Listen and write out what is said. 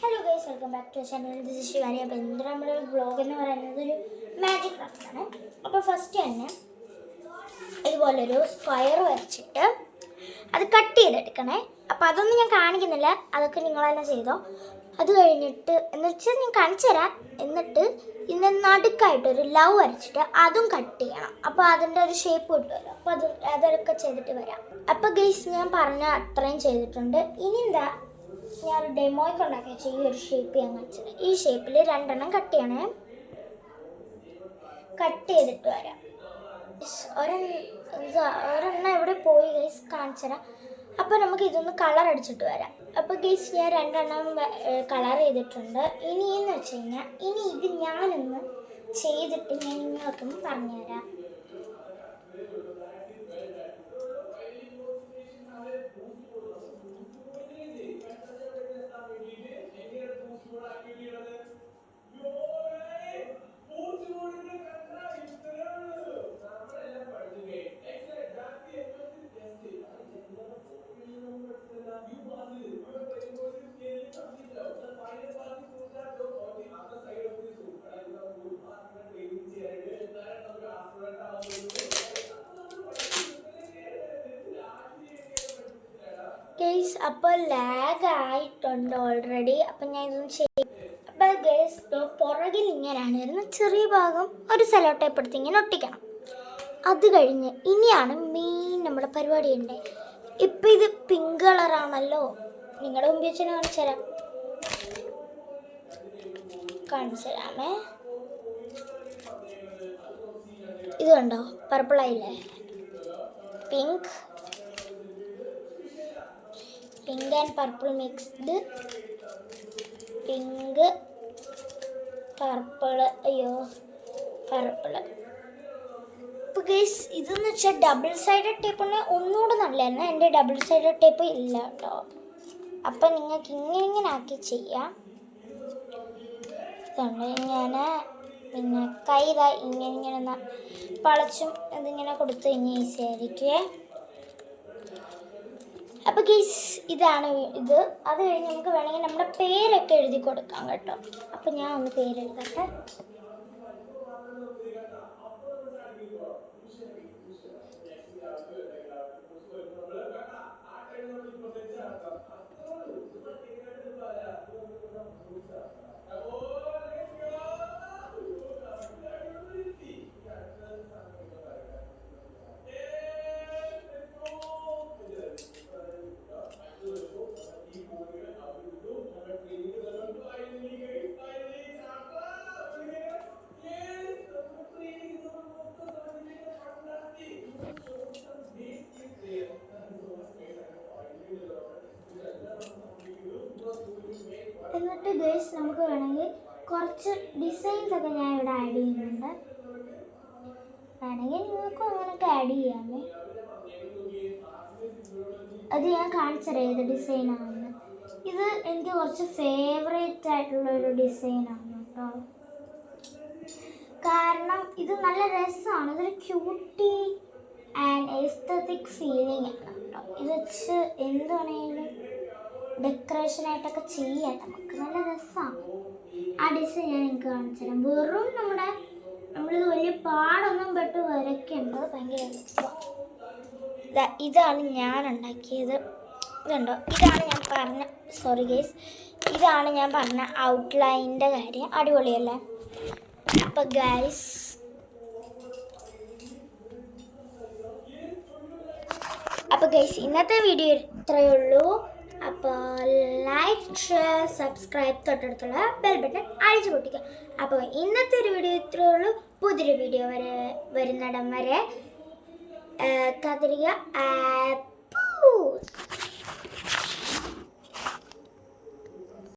Hello guys, welcome back to channel. This is Shivani. അപ്പോൾ ഇന്ന് നമ്മുടെ വ്ളോഗ് എന്ന് പറയുന്നത് ഒരു മാജിക് ക്രാഫ്റ്റാണ്. അപ്പോൾ ഫസ്റ്റ് തന്നെ ഇതുപോലൊരു സ്ക്വയർ വരച്ചിട്ട് അത് കട്ട് ചെയ്തെടുക്കണേ. അപ്പോൾ അതൊന്നും ഞാൻ കാണിക്കുന്നില്ല, അതൊക്കെ നിങ്ങൾ തന്നെ ചെയ്തോ. അത് കഴിഞ്ഞിട്ട് എന്ന് വെച്ചാൽ ഞാൻ കാണിച്ചു തരാം. എന്നിട്ട് ഇതിൻ്റെ നടുക്കായിട്ടൊരു ലവ് വരച്ചിട്ട് അതും കട്ട് ചെയ്യണം. അപ്പോൾ അതിൻ്റെ ഒരു ഷേപ്പ് കിട്ടുമല്ലോ. അപ്പോൾ അതൊക്കെ ചെയ്തിട്ട് വരാം. അപ്പോൾ ഗൈസ്, ഞാൻ പറഞ്ഞ അത്രയും ചെയ്തിട്ടുണ്ട്. ഇനി എന്താ, ഞാൻ ഡെമോയ്ക്ക് ഉണ്ടാക്കി വെച്ച ഈ ഒരു ഷേപ്പ് ഞാൻ കാണിച്ചത്. ഈ ഷേപ്പിൽ രണ്ടെണ്ണം കട്ട് ചെയ്യണേ. കട്ട് ചെയ്തിട്ട് വരാം. ഒരെണ്ണം എവിടെ പോയി ഗൈസ് കാണിച്ചു തരാം. അപ്പോൾ നമുക്ക് ഇതൊന്ന് കളർ അടിച്ചിട്ട് വരാം. അപ്പോൾ ഗൈസ്, ഞാൻ രണ്ടെണ്ണം കളർ ചെയ്തിട്ടുണ്ട്. ഇനിയെന്ന് വെച്ച് കഴിഞ്ഞാൽ ഇത് ഞാനൊന്ന് ചെയ്തിട്ട് ഞാൻ നിങ്ങൾക്കൊന്ന് പറഞ്ഞുതരാം. ഗൈസ്, അപ്പോൾ ലാഗ് ആയിട്ടുണ്ട് ഓൾറെഡി. അപ്പം ഞാൻ ഇതൊന്ന് ചെയ്യും. അപ്പോൾ ഗൈസ്, പുറകിൽ ഇങ്ങനെയാണ് വരുന്നത്. ചെറിയ ഭാഗം ഒരു സെല്ലോ ടേപ്പ് എടുത്ത് ഇങ്ങനെ ഒട്ടിക്കണം. അത് കഴിഞ്ഞ് ഇനിയാണ് മെയിൻ നമ്മുടെ പരിപാടി ഉണ്ട്. ഇപ്പം ഇത് പിങ്ക് കളറാണല്ലോ. നിങ്ങളുടെ മുമ്പിൽ വെച്ച് കാണിച്ചു തരാമേ. ഇത് കണ്ടോ, പർപ്പിളായില്ലേ? Pink and purple mixed. Pink, purple, purple. ഇപ്പോൾ ഗൈസ്, ഇതെന്ന് വെച്ചാൽ ഡബിൾ സൈഡഡ് ടേപ്പ് ഉണ്ടെങ്കിൽ ഒന്നുകൂടെ നല്ലതായിരുന്നു. എൻ്റെ ഡബിൾ സൈഡഡ് ടേപ്പ് ഇല്ല കേട്ടോ. അപ്പം നിങ്ങൾക്ക് ഇങ്ങനെ ആക്കി ചെയ്യാം. ഇതുണ്ട് ഇങ്ങനെ. പിന്നെ കൈ ഇങ്ങനെ പളച്ചും ഇതിങ്ങനെ കൊടുത്തു കഴിഞ്ഞാൽ ഈസി ആയിരിക്കുമേ. അപ്പോൾ ഗൈസ്, ഇതാണ് ഇത്. അത് കഴിഞ്ഞ് നമുക്ക് വേണമെങ്കിൽ നമ്മുടെ പേരൊക്കെ എഴുതി കൊടുക്കാം കേട്ടോ. അപ്പോൾ ഞാൻ ഒന്ന് പേരെഴുതട്ടെ. എന്നിട്ട് ഗൈസ്, നമുക്ക് വേണമെങ്കിൽ കുറച്ച് ഡിസൈൻസ് ഒക്കെ ഞാൻ ഇവിടെ ആഡ് ചെയ്യുന്നുണ്ട്. വേണമെങ്കിൽ നിങ്ങൾക്കും അങ്ങനെയൊക്കെ ആഡ് ചെയ്യാമേ. അത് ഞാൻ കാണിച്ചറിയാം ഏത് ഡിസൈനാണെന്ന്. ഇത് എനിക്ക് കുറച്ച് ഫേവറേറ്റ് ആയിട്ടുള്ളൊരു ഡിസൈനാണ് കേട്ടോ. കാരണം ഇത് നല്ല രസമാണ്. ഇതൊരു ക്യൂട്ടി ആൻഡ് എസ്തറ്റിക് ഫീലിംഗ് ആണ് കേട്ടോ. ഇത് വെച്ച് എന്ത് വേണമെങ്കിലും ഡെക്കറേഷനായിട്ടൊക്കെ ചെയ്യാം നമുക്ക്. നല്ല രസമാണ്. ആ ഡിസൈൻ ഞാൻ നിങ്ങൾക്ക് കാണിച്ചു തരാം. വെറും നമ്മളിത് വലിയ പാടൊന്നും പെട്ട് വരയ്ക്കേണ്ടത്, ഭയങ്കര എളുപ്പമാണ്. ഇതാണ് ഞാൻ ഉണ്ടാക്കിയത്. ഇതുണ്ടോ, ഇതാണ് ഞാൻ പറഞ്ഞ ഇതാണ് ഞാൻ പറഞ്ഞ ഔട്ട്ലൈനിൻ്റെ കാര്യം. അടിപൊളിയല്ലേ? അപ്പം ഗൈസ്, ഇന്നത്തെ വീഡിയോ ഇത്രയേ ഉള്ളൂ. അപ്പോൾ ലൈക്ക്, ഷെയർ, സബ്സ്ക്രൈബ്, തൊട്ടടുത്തുള്ള ബെൽ ബട്ടൺ അടിച്ചു പൊട്ടിക്കുക. അപ്പോൾ ഇന്നത്തെ ഒരു വീഡിയോ ഇത്രയേ ഉള്ളൂ. പുതിയൊരു വീഡിയോ വരുന്നിടം വരെ കാത്തിരിക്കുക.